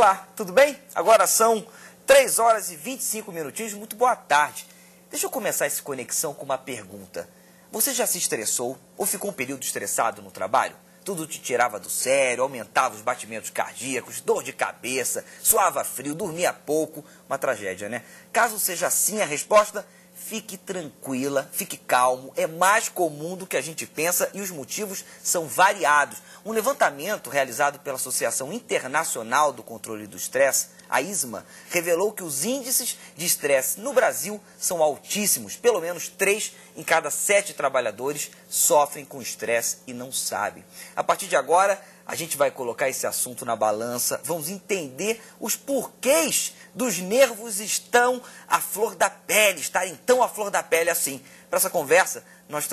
Olá, tudo bem? Agora são 3 horas e 25 minutinhos, muito boa tarde. Deixa eu começar essa conexão com uma pergunta. Você já se estressou ou ficou um período estressado no trabalho? Tudo te tirava do sério, aumentava os batimentos cardíacos, dor de cabeça, suava frio, dormia pouco. Uma tragédia, né? Caso seja assim a resposta, fique tranquila, fique calmo. É mais comum do que a gente pensa e os motivos são variados. Um levantamento realizado pela Associação Internacional do Controle do Estresse, a ISMA, revelou que os índices de estresse no Brasil são altíssimos. Pelo menos 3 em cada 7 trabalhadores sofrem com estresse e não sabem. A partir de agora, a gente vai colocar esse assunto na balança, vamos entender os porquês dos nervos estão à flor da pele, estarem tão à flor da pele assim. Para essa conversa, nós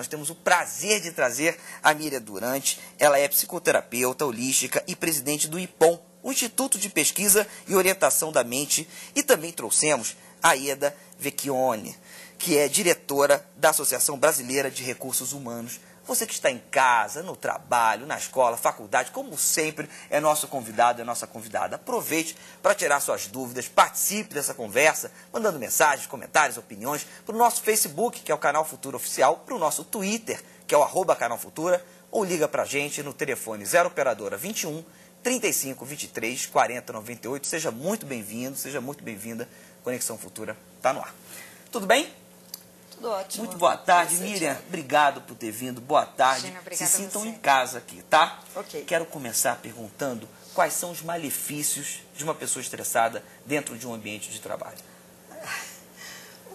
temos o prazer de trazer a Miriam Durante. Ela é psicoterapeuta holística e presidente do IPOM, o Instituto de Pesquisa e Orientação da Mente, e também trouxemos a Eda Vecchione, que é diretora da Associação Brasileira de Recursos Humanos. Você que está em casa, no trabalho, na escola, faculdade, como sempre, é nosso convidado, é nossa convidada. Aproveite para tirar suas dúvidas, participe dessa conversa, mandando mensagens, comentários, opiniões, para o nosso Facebook, que é o Canal Futura Oficial, para o nosso Twitter, que é o @Canal Futura, ou liga para a gente no telefone 0 operadora 21 35 23 40 98. Seja muito bem-vindo, seja muito bem-vinda. Conexão Futura está no ar. Tudo bem? Tudo ótimo. Muito boa tarde, Miriam. Obrigado por ter vindo. Boa tarde. Imagina, se sintam você. em casa aqui, tá? Ok. Quero começar perguntando quais são os malefícios de uma pessoa estressada dentro de um ambiente de trabalho.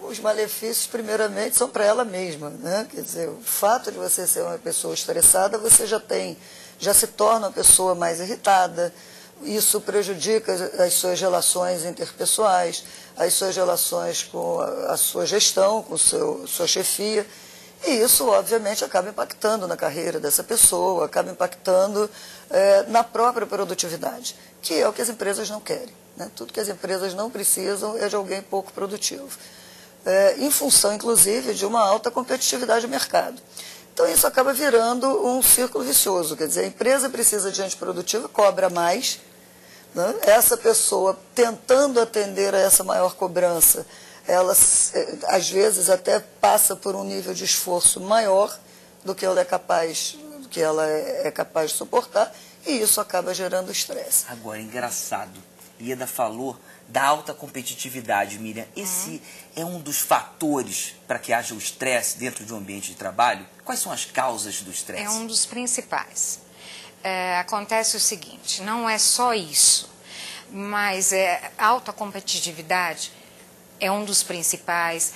Os malefícios, primeiramente, são para ela mesma, né? Quer dizer, o fato de você ser uma pessoa estressada, você já se torna uma pessoa mais irritada. Isso prejudica as suas relações interpessoais, as suas relações com a sua gestão, com sua chefia. E isso, obviamente, acaba impactando na carreira dessa pessoa, acaba impactando na própria produtividade, que é o que as empresas não querem, né? Tudo que as empresas não precisam é de alguém pouco produtivo, em função, inclusive, de uma alta competitividade do mercado. Então, isso acaba virando um círculo vicioso. Quer dizer, a empresa precisa de gente produtiva, cobra mais, né? Essa pessoa, tentando atender a essa maior cobrança, ela, às vezes, até passa por um nível de esforço maior do que ela é capaz de suportar, e isso acaba gerando estresse. Agora, engraçado, Ieda falou da alta competitividade, Miriam. Esse é um dos fatores para que haja o estresse dentro de um ambiente de trabalho? Quais são as causas do estresse? É um dos principais. Acontece o seguinte, não é só isso, mas alta competitividade é um dos principais.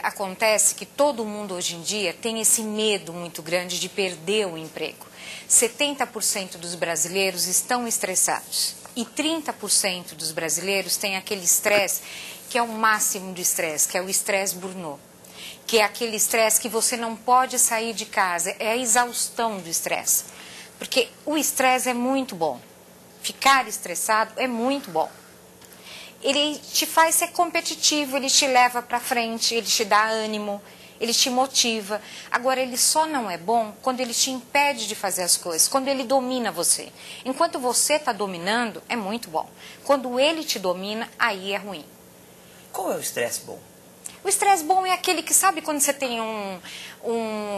Acontece que todo mundo hoje em dia tem esse medo muito grande de perder o emprego. 70% dos brasileiros estão estressados e 30% dos brasileiros têm aquele estresse que é o máximo de estresse, que é o estresse burnout, que é aquele estresse que você não pode sair de casa, é a exaustão do estresse. Porque o estresse é muito bom, ficar estressado é muito bom. Ele te faz ser competitivo, ele te leva para frente, ele te dá ânimo, ele te motiva. Agora, ele só não é bom quando ele te impede de fazer as coisas, quando ele domina você. Enquanto você está dominando, é muito bom. Quando ele te domina, aí é ruim. Qual é o estresse bom? O estresse bom é aquele que, sabe, quando você tem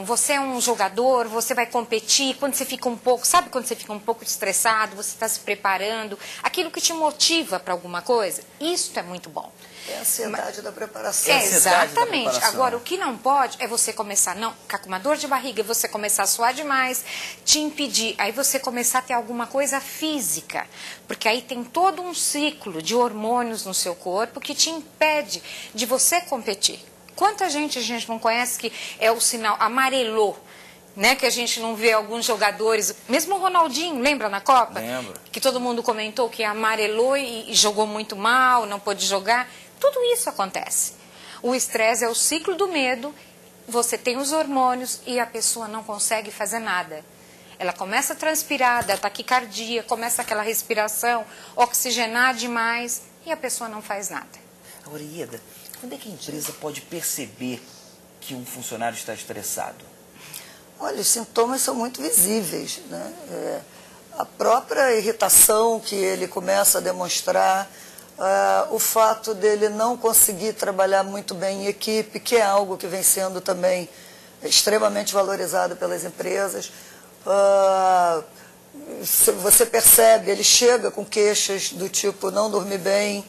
você é um jogador, você vai competir, quando você fica sabe quando você fica um pouco estressado, você está se preparando, aquilo que te motiva para alguma coisa, isso é muito bom. É a ansiedade da preparação. Exatamente. Agora, o que não pode é você começar, ficar com uma dor de barriga, você começar a suar demais, te impedir. Aí você começar a ter alguma coisa física, porque aí tem todo um ciclo de hormônios no seu corpo que te impede de você competir. Quanta gente a gente não conhece que é o sinal amarelou, né? Que a gente não vê alguns jogadores, mesmo o Ronaldinho, lembra na Copa? Lembro. Que todo mundo comentou que amarelou e jogou muito mal, não pôde jogar. Tudo isso acontece. O estresse é o ciclo do medo, você tem os hormônios e a pessoa não consegue fazer nada. Ela começa a transpirar, dá taquicardia, começa aquela respiração, oxigenar demais e a pessoa não faz nada. Agora, Ieda, quando é que a empresa pode perceber que um funcionário está estressado? Olha, os sintomas são muito visíveis, né? a própria irritação que ele começa a demonstrar, o fato dele não conseguir trabalhar muito bem em equipe, que é algo que vem sendo também extremamente valorizado pelas empresas. Você percebe, ele chega com queixas do tipo não dormir bem,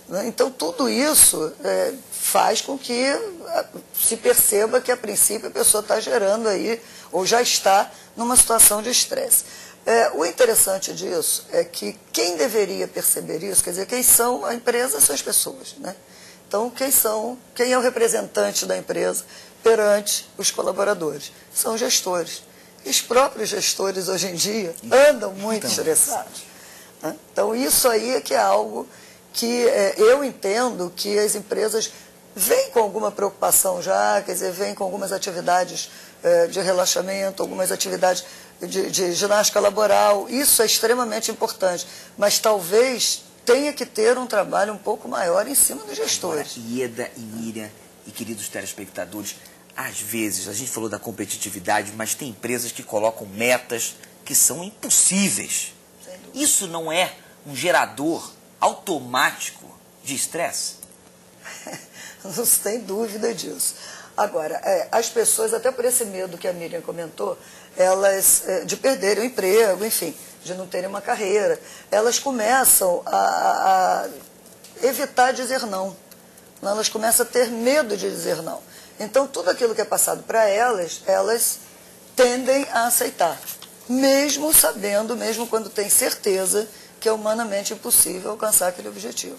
né? Então tudo isso faz com que se perceba que a princípio a pessoa está gerando aí, ou já está numa situação de estresse. O interessante disso é que quem deveria perceber isso, quer dizer, quem são a empresa são as pessoas, né? Então quem é o representante da empresa perante os colaboradores? São os gestores. E os próprios gestores hoje em dia andam muito estressados, né? Então isso aí é que é algo que eu entendo que as empresas vêm com alguma preocupação já, quer dizer, vêm com algumas atividades de relaxamento, algumas atividades de ginástica laboral. Isso é extremamente importante, mas talvez tenha que ter um trabalho um pouco maior em cima dos gestores. Agora, Ieda e Miriam e queridos telespectadores, às vezes, a gente falou da competitividade, mas tem empresas que colocam metas que são impossíveis. Isso não é um gerador automático de estresse? Não se tem dúvida disso. Agora, as pessoas, até por esse medo que a Miriam comentou, elas, de perderem o emprego, enfim, de não terem uma carreira, elas começam a evitar dizer não. Elas começam a ter medo de dizer não. Então, tudo aquilo que é passado para elas, elas tendem a aceitar. Mesmo sabendo, mesmo quando tem certeza que é humanamente impossível alcançar aquele objetivo.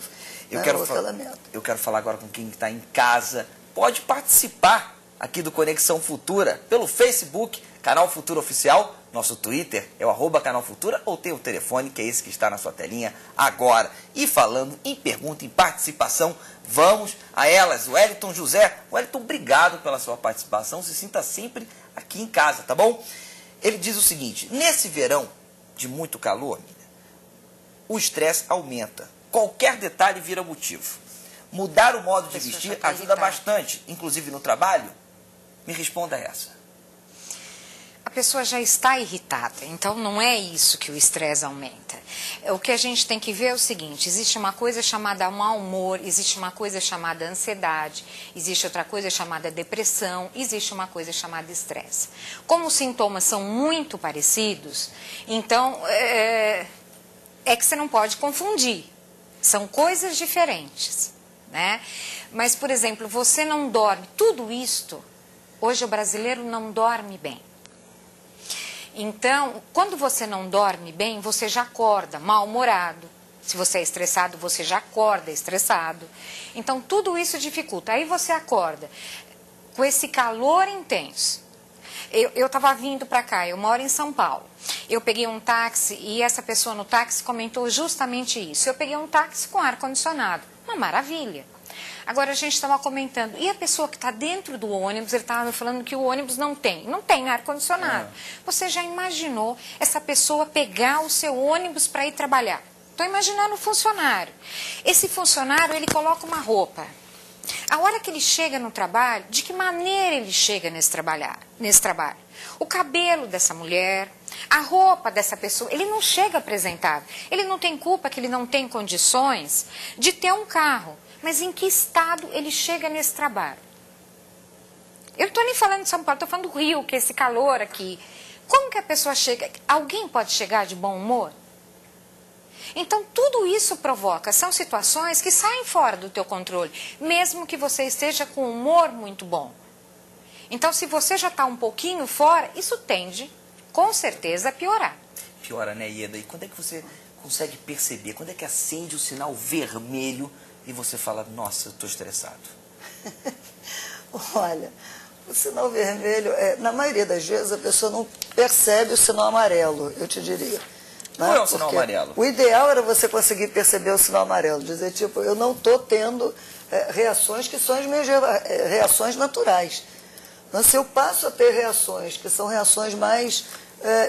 Eu quero falar agora com quem está em casa. Pode participar aqui do Conexão Futura pelo Facebook, Canal Futura Oficial. Nosso Twitter é o @Canal Futura, ou tem o telefone, que é esse que está na sua telinha agora. E falando em pergunta, em participação, vamos a elas. O Wellington José. Wellington, obrigado pela sua participação. Se sinta sempre aqui em casa, tá bom? Ele diz o seguinte: nesse verão de muito calor, o estresse aumenta. Qualquer detalhe vira motivo. Mudar o modo de vestir ajuda bastante, inclusive no trabalho? Me responda essa. A pessoa já está irritada, então não é isso que o estresse aumenta. O que a gente tem que ver é o seguinte: existe uma coisa chamada mau humor, existe uma coisa chamada ansiedade, existe outra coisa chamada depressão, existe uma coisa chamada estresse. Como os sintomas são muito parecidos, então é que você não pode confundir. São coisas diferentes, né? Mas, por exemplo, você não dorme. Tudo isto, hoje o brasileiro não dorme bem. Então, quando você não dorme bem, você já acorda mal-humorado. Se você é estressado, você já acorda estressado. Então, tudo isso dificulta. Aí você acorda com esse calor intenso. Eu estava vindo para cá, eu moro em São Paulo. Eu peguei um táxi e essa pessoa no táxi comentou justamente isso. Eu peguei um táxi com ar-condicionado. Uma maravilha. Agora a gente estava comentando, e a pessoa que está dentro do ônibus, ele estava falando que o ônibus não tem ar-condicionado. Você já imaginou essa pessoa pegar o seu ônibus para ir trabalhar? Estou imaginando o funcionário. Esse funcionário, ele coloca uma roupa. A hora que ele chega no trabalho, de que maneira ele chega nesse trabalho? O cabelo dessa mulher, a roupa dessa pessoa, ele não chega apresentável. Ele não tem culpa que ele não tem condições de ter um carro. Mas em que estado ele chega nesse trabalho? Eu não estou nem falando de São Paulo, estou falando do Rio, que é esse calor aqui. Como que a pessoa chega? Alguém pode chegar de bom humor? Então, tudo isso provoca, são situações que saem fora do teu controle, mesmo que você esteja com um humor muito bom. Então, se você já está um pouquinho fora, isso tende, com certeza, a piorar. Piora, né, Ieda? E quando é que você consegue perceber? Quando é que acende o sinal vermelho e você fala, nossa, eu estou estressado? Olha, o sinal vermelho, na maioria das vezes, a pessoa não percebe o sinal amarelo, eu te diria. Qual é o sinal amarelo? O ideal era você conseguir perceber o sinal amarelo, dizer, tipo, eu não estou tendo reações que são as minhas reações naturais. Mas se eu passo a ter reações que são reações mais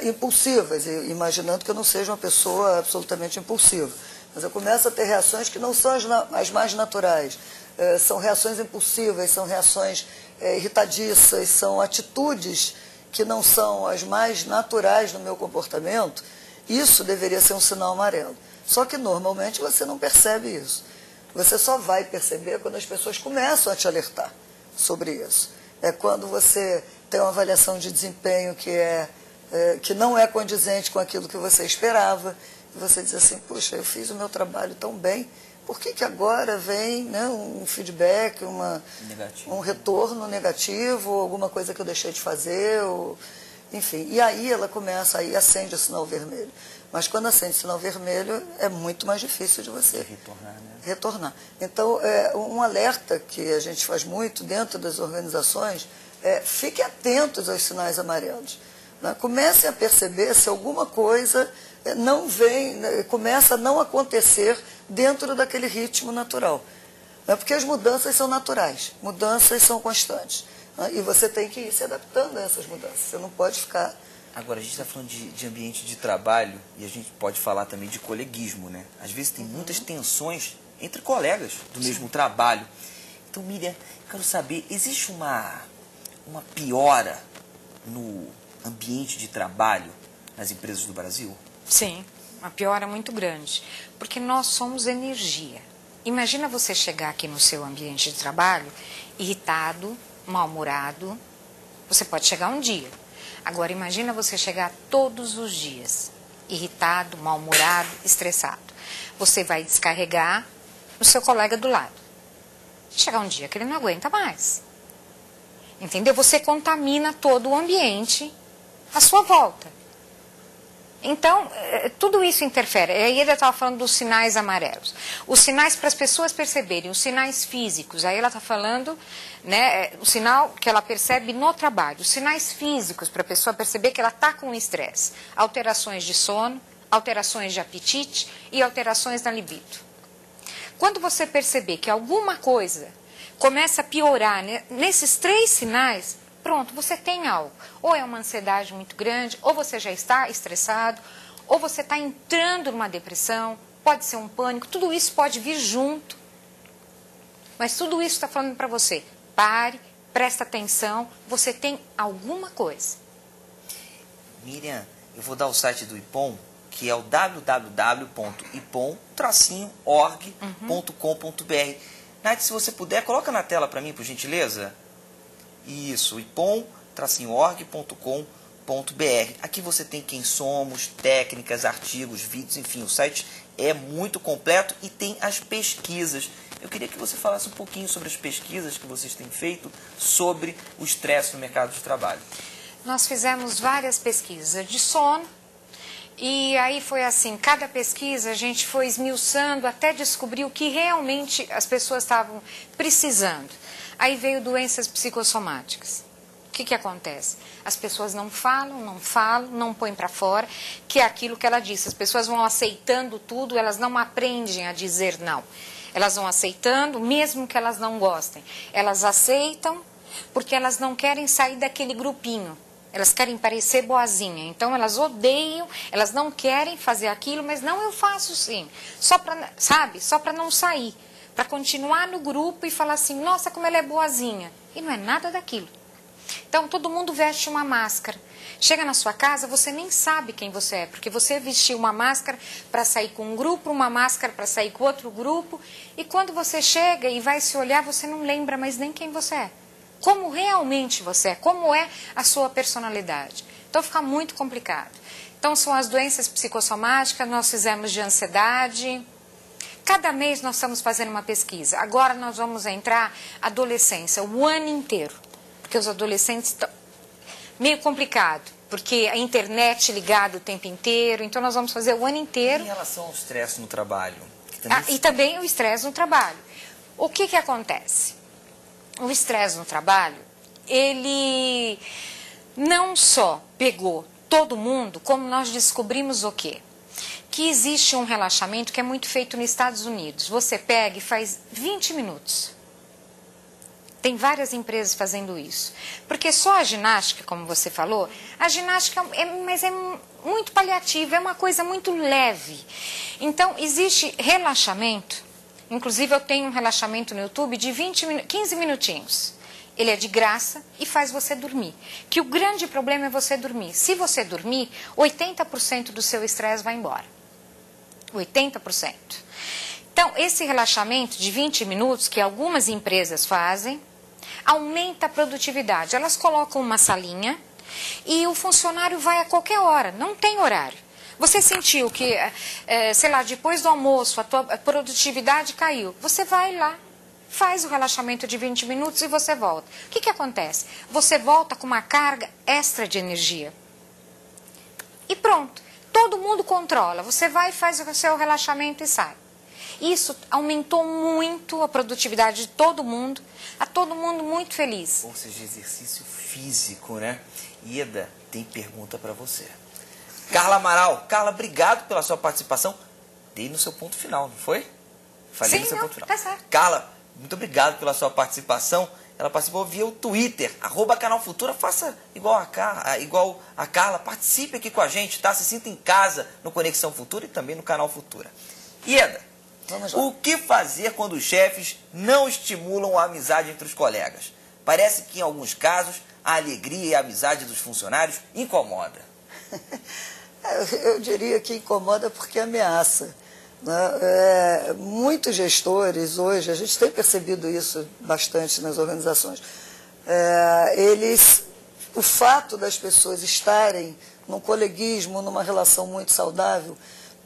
impulsivas, imaginando que eu não seja uma pessoa absolutamente impulsiva, mas eu começo a ter reações que não são as mais naturais, são reações impulsivas, são reações irritadiças, são atitudes que não são as mais naturais no meu comportamento. Isso deveria ser um sinal amarelo. Só que normalmente você não percebe isso. Você só vai perceber quando as pessoas começam a te alertar sobre isso. É quando você tem uma avaliação de desempenho que não é condizente com aquilo que você esperava. E você diz assim, puxa, eu fiz o meu trabalho tão bem, por que agora vem, né, um feedback, um retorno negativo, alguma coisa que eu deixei de fazer, enfim. E aí ela começa, aí acende o sinal vermelho. Mas quando acende o sinal vermelho, é muito mais difícil de você retornar. Então, um alerta que a gente faz muito dentro das organizações é fiquem atentos aos sinais amarelos. Né? Comecem a perceber se alguma coisa não vem, começa a não acontecer dentro daquele ritmo natural. Né? Porque as mudanças são naturais, mudanças são constantes. Né? E você tem que ir se adaptando a essas mudanças. Você não pode ficar... Agora, a gente está falando de ambiente de trabalho e a gente pode falar também de coleguismo, né? Às vezes tem muitas tensões entre colegas do mesmo trabalho. Então, Miriam, eu quero saber, existe uma piora no ambiente de trabalho nas empresas do Brasil? Sim, uma piora muito grande, porque nós somos energia. Imagina você chegar aqui no seu ambiente de trabalho irritado, mal-humorado, você pode chegar um dia. Agora, imagina você chegar todos os dias, irritado, mal-humorado, estressado. Você vai descarregar no seu colega do lado. Chegar um dia que ele não aguenta mais. Entendeu? Você contamina todo o ambiente à sua volta. Então, tudo isso interfere. Aí ele estava falando dos sinais amarelos. Os sinais para as pessoas perceberem, os sinais físicos. Aí ela está falando, né, o sinal que ela percebe no trabalho. Os sinais físicos para a pessoa perceber que ela está com estresse. Alterações de sono, alterações de apetite e alterações na libido. Quando você perceber que alguma coisa começa a piorar, né, nesses 3 sinais... Pronto, você tem algo. Ou é uma ansiedade muito grande, ou você já está estressado, ou você está entrando numa depressão, pode ser um pânico, tudo isso pode vir junto. Mas tudo isso está falando para você, pare, presta atenção, você tem alguma coisa. Miriam, eu vou dar o site do IPOM, que é o www.ipom-org.com.br. Nath, se você puder, coloca na tela para mim, por gentileza. Isso, ipom-org.com.br. Aqui você tem quem somos, técnicas, artigos, vídeos, enfim, o site é muito completo e tem as pesquisas. Eu queria que você falasse um pouquinho sobre as pesquisas que vocês têm feito sobre o estresse no mercado de trabalho. Nós fizemos várias pesquisas de sono e aí foi assim, cada pesquisa a gente foi esmiuçando até descobrir o que realmente as pessoas estavam precisando. Aí veio doenças psicossomáticas. O que acontece? As pessoas não falam, não põem para fora, que é aquilo que ela disse. As pessoas vão aceitando tudo, elas não aprendem a dizer não. Elas vão aceitando, mesmo que elas não gostem. Elas aceitam porque elas não querem sair daquele grupinho. Elas querem parecer boazinha. Então, elas odeiam, elas não querem fazer aquilo, mas não, eu faço sim. Só para, sabe, só para não sair. Para continuar no grupo e falar assim, nossa, como ela é boazinha. E não é nada daquilo. Então, todo mundo veste uma máscara. Chega na sua casa, você nem sabe quem você é, porque você vestiu uma máscara para sair com um grupo, uma máscara para sair com outro grupo, e quando você chega e vai se olhar, você não lembra mais nem quem você é. Como realmente você é, como é a sua personalidade. Então, fica muito complicado. Então, são as doenças psicossomáticas, nós fizemos de ansiedade... Cada mês nós estamos fazendo uma pesquisa. Agora nós vamos entrar adolescência, o ano inteiro. Porque os adolescentes estão meio complicado. Porque a internet ligada o tempo inteiro. Então nós vamos fazer o ano inteiro. Em relação ao estresse no trabalho? E também o estresse no trabalho. O que acontece? O estresse no trabalho, ele não só pegou todo mundo, como nós descobrimos o quê? Que existe um relaxamento que é muito feito nos Estados Unidos. Você pega e faz 20 minutos. Tem várias empresas fazendo isso. Porque só a ginástica, como você falou, a ginástica mas é muito paliativa, é uma coisa muito leve. Então, existe relaxamento. Inclusive, eu tenho um relaxamento no YouTube de 15 minutinhos. ele é de graça e faz você dormir. Que o grande problema é você dormir. Se você dormir, 80% do seu estresse vai embora. 80%. Então, esse relaxamento de 20 minutos, que algumas empresas fazem, aumenta a produtividade. Elas colocam uma salinha e o funcionário vai a qualquer hora, não tem horário. Você sentiu que, sei lá, depois do almoço a tua produtividade caiu, você vai lá, faz o relaxamento de 20 minutos e você volta. O que acontece? Você volta com uma carga extra de energia. E pronto, todo mundo controla. Você vai, faz o seu relaxamento e sai. Isso aumentou muito a produtividade de todo mundo, a todo mundo muito feliz. Ou seja, exercício físico, né? Ieda tem pergunta para você. Carla Amaral. Carla, obrigado pela sua participação. Dei no seu ponto final, não foi? Falei Sim, no seu não, ponto final. tá certo. Carla, muito obrigado pela sua participação. Ela participou via o Twitter, @Canal Futura. Faça igual a Carla, participe aqui com a gente, tá? Se sinta em casa no Conexão Futura e também no Canal Futura. Ieda, o que fazer quando os chefes não estimulam a amizade entre os colegas? Parece que, em alguns casos, a alegria e a amizade dos funcionários incomoda. Eu diria que incomoda porque ameaça. Né? Muitos gestores hoje, a gente tem percebido isso bastante nas organizações, o fato das pessoas estarem num coleguismo, numa relação muito saudável,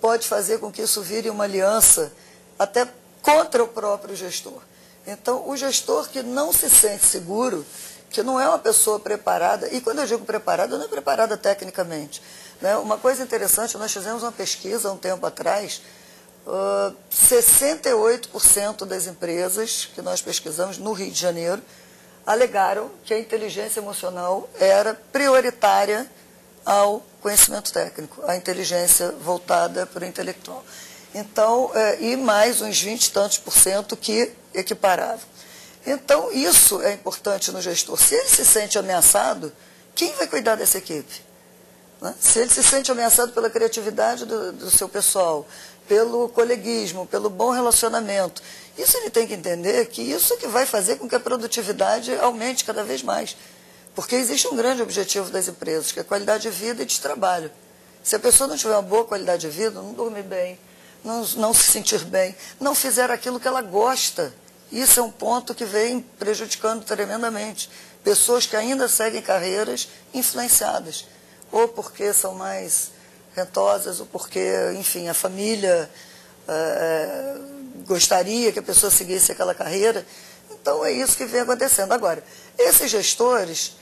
pode fazer com que isso vire uma aliança até contra o próprio gestor. Então, o gestor que não se sente seguro, que não é uma pessoa preparada, e quando eu digo preparada, não é preparada tecnicamente. Né? Uma coisa interessante, nós fizemos uma pesquisa há um tempo atrás, 68% das empresas que nós pesquisamos no Rio de Janeiro alegaram que a inteligência emocional era prioritária ao conhecimento técnico, a inteligência voltada para o intelectual. Então, e mais uns 20 e tantos % que equiparavam. Então, isso é importante no gestor. Se ele se sente ameaçado, quem vai cuidar dessa equipe? Né? Se ele se sente ameaçado pela criatividade do seu pessoal, pelo coleguismo, pelo bom relacionamento, isso ele tem que entender que isso é que vai fazer com que a produtividade aumente cada vez mais. Porque existe um grande objetivo das empresas, que é a qualidade de vida e de trabalho. Se a pessoa não tiver uma boa qualidade de vida, não dormir bem, não se sentir bem, não fizer aquilo que ela gosta, isso é um ponto que vem prejudicando tremendamente. Pessoas que ainda seguem carreiras influenciadas, ou porque são mais rentosas, ou porque, enfim, a família gostaria que a pessoa seguisse aquela carreira. Então é isso que vem acontecendo. Agora, esses gestores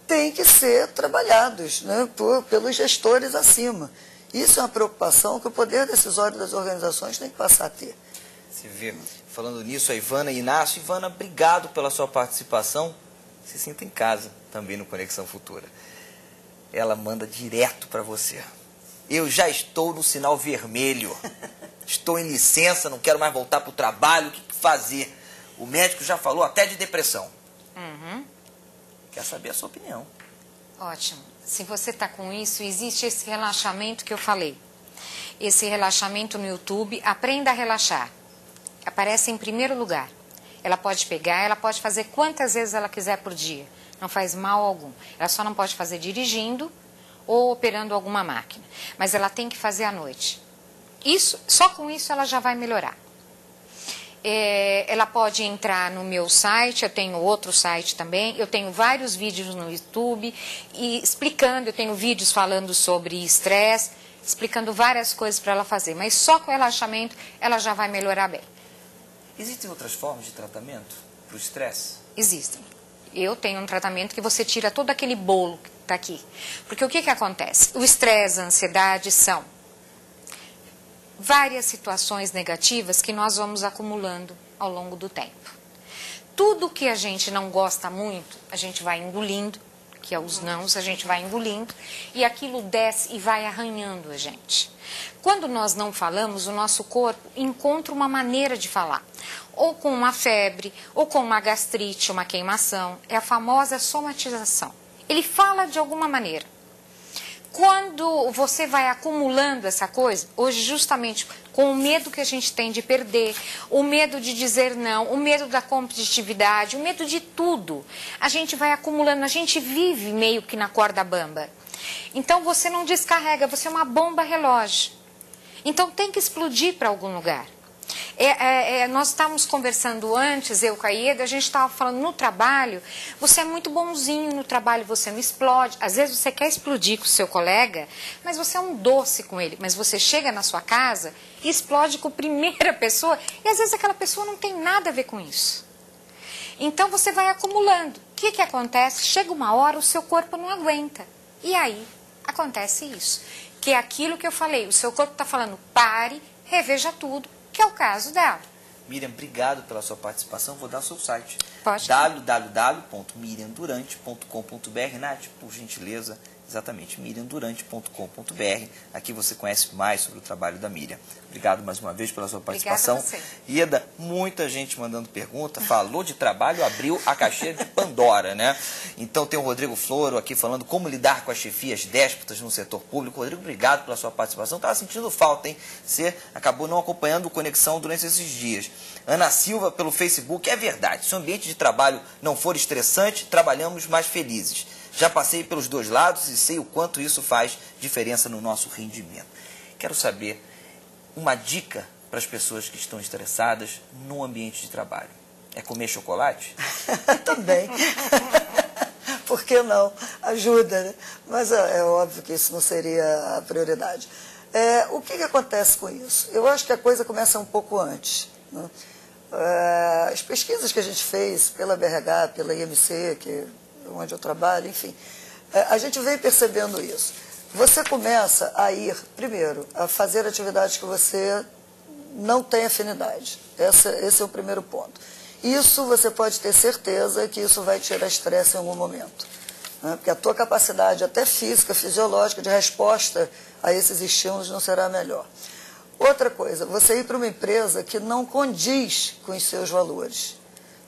têm que ser trabalhados, né, pelos gestores acima. Isso é uma preocupação que o poder decisório das organizações tem que passar a ter. Você vê, falando nisso, a Ivana Inácio. Ivana, obrigado pela sua participação. Se sinta em casa também no Conexão Futura. Ela manda direto para você. Eu já estou no sinal vermelho. Estou em licença, não quero mais voltar para o trabalho. O que fazer? O médico já falou até de depressão. Quer saber a sua opinião. Ótimo. Se você está com isso, existe esse relaxamento que eu falei. Esse relaxamento no YouTube, aprenda a relaxar. Aparece em primeiro lugar. Ela pode pegar, ela pode fazer quantas vezes ela quiser por dia. Não faz mal algum. Ela só não pode fazer dirigindo ou operando alguma máquina. Mas ela tem que fazer à noite. Isso, só com isso ela já vai melhorar. Ela pode entrar no meu site, eu tenho outro site também, eu tenho vários vídeos no YouTube explicando, eu tenho vídeos falando sobre estresse, explicando várias coisas para ela fazer, mas só com relaxamento ela já vai melhorar bem. Existem outras formas de tratamento para o estresse? Existem. Eu tenho um tratamento que você tira todo aquele bolo que está aqui. Porque o que acontece? O estresse, a ansiedade são várias situações negativas que nós vamos acumulando ao longo do tempo. Tudo que a gente não gosta muito, a gente vai engolindo, que é os nãos, a gente vai engolindo, e aquilo desce e vai arranhando a gente. Quando nós não falamos, o nosso corpo encontra uma maneira de falar. Ou com uma febre, ou com uma gastrite, uma queimação. É a famosa somatização. Ele fala de alguma maneira. Quando você vai acumulando essa coisa, hoje justamente com o medo que a gente tem de perder, o medo de dizer não, o medo da competitividade, o medo de tudo. A gente vai acumulando, a gente vive meio que na corda bamba. Então você não descarrega, você é uma bomba relógio. Então tem que explodir para algum lugar. Nós estávamos conversando antes, eu com a Ieda, a gente estava falando no trabalho, você é muito bonzinho no trabalho, você não explode. Às vezes você quer explodir com o seu colega, mas você é um doce com ele. Mas você chega na sua casa e explode com a primeira pessoa, e às vezes aquela pessoa não tem nada a ver com isso. Então você vai acumulando. O que acontece? Chega uma hora, o seu corpo não aguenta. E aí acontece isso. Que é aquilo que eu falei, o seu corpo está falando, pare, reveja tudo, que é o caso dela. Miriam, obrigado pela sua participação. Vou dar o seu site. Pode. www.miriamdurante.com.br. Nath, por gentileza, exatamente, miriamdurante.com.br. Aqui você conhece mais sobre o trabalho da Miriam. Obrigado mais uma vez pela sua participação. Obrigada a você. Ieda, muita gente mandando pergunta. Falou de trabalho, abriu a caixinha de Pandora, né? Então tem o Rodrigo Floro aqui falando como lidar com as chefias déspotas no setor público. Rodrigo, obrigado pela sua participação. Estava sentindo falta, hein? Você acabou não acompanhando o Conexão durante esses dias. Ana Silva pelo Facebook. É verdade, se o ambiente de trabalho não for estressante, trabalhamos mais felizes. Já passei pelos dois lados e sei o quanto isso faz diferença no nosso rendimento. Quero saber uma dica para as pessoas que estão estressadas no ambiente de trabalho. É comer chocolate? Também. Por que não? Ajuda, né? Mas é óbvio que isso não seria a prioridade. O que acontece com isso? Eu acho que a coisa começa um pouco antes, né? As pesquisas que a gente fez pela BRH, pela IMC, que é onde eu trabalho, enfim, a gente veio percebendo isso. Você começa a ir, primeiro, a fazer atividades que você não tem afinidade. Esse é o primeiro ponto. Isso você pode ter certeza que isso vai tirar estresse em algum momento, né? Porque a tua capacidade, até física, fisiológica, de resposta a esses estímulos não será melhor. Outra coisa, você ir para uma empresa que não condiz com os seus valores.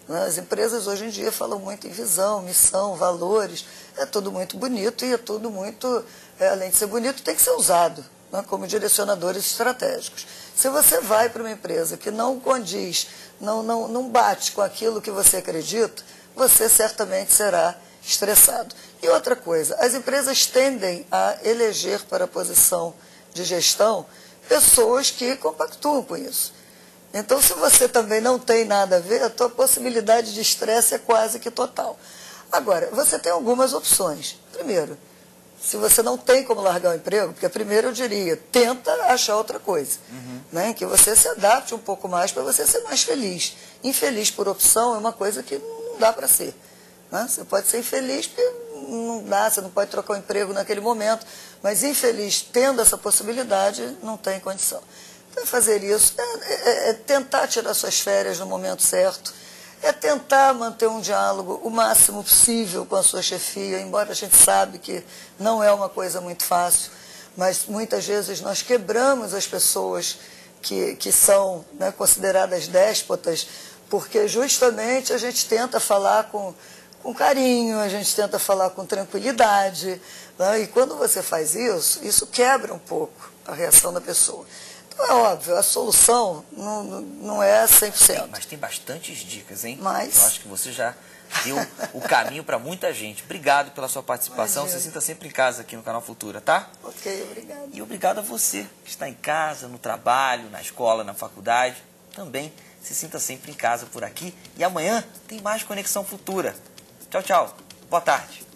As empresas hoje em dia falam muito em visão, missão, valores. É tudo muito bonito e é tudo muito, além de ser bonito, tem que ser usado, né, como direcionadores estratégicos. Se você vai para uma empresa que não condiz, não bate com aquilo que você acredita, você certamente será estressado. E outra coisa, as empresas tendem a eleger para a posição de gestão pessoas que compactuam com isso. Então, se você também não tem nada a ver, a tua possibilidade de estresse é quase que total. Agora, você tem algumas opções. Primeiro, se você não tem como largar o emprego, porque primeiro eu diria, tenta achar outra coisa, né? Que você se adapte um pouco mais para você ser mais feliz. Infeliz por opção é uma coisa que não dá para ser, né? Você pode ser infeliz porque não dá, você não pode trocar o emprego naquele momento, mas infeliz tendo essa possibilidade, não tem condição. Então, fazer isso é tentar tirar suas férias no momento certo, é tentar manter um diálogo o máximo possível com a sua chefia, embora a gente sabe que não é uma coisa muito fácil, mas muitas vezes nós quebramos as pessoas que são, né, consideradas déspotas, porque justamente a gente tenta falar com carinho, a gente tenta falar com tranquilidade, né? E quando você faz isso, isso quebra um pouco a reação da pessoa. Então é óbvio, a solução não é 100%. Mas tem bastantes dicas, hein? Mas... Eu acho que você já deu o caminho para muita gente. Obrigado pela sua participação. Imagina. Se sinta sempre em casa aqui no Canal Futura, tá? Ok, obrigada. E obrigado a você que está em casa, no trabalho, na escola, na faculdade. Também se sinta sempre em casa por aqui. E amanhã tem mais Conexão Futura. Tchau, tchau. Boa tarde.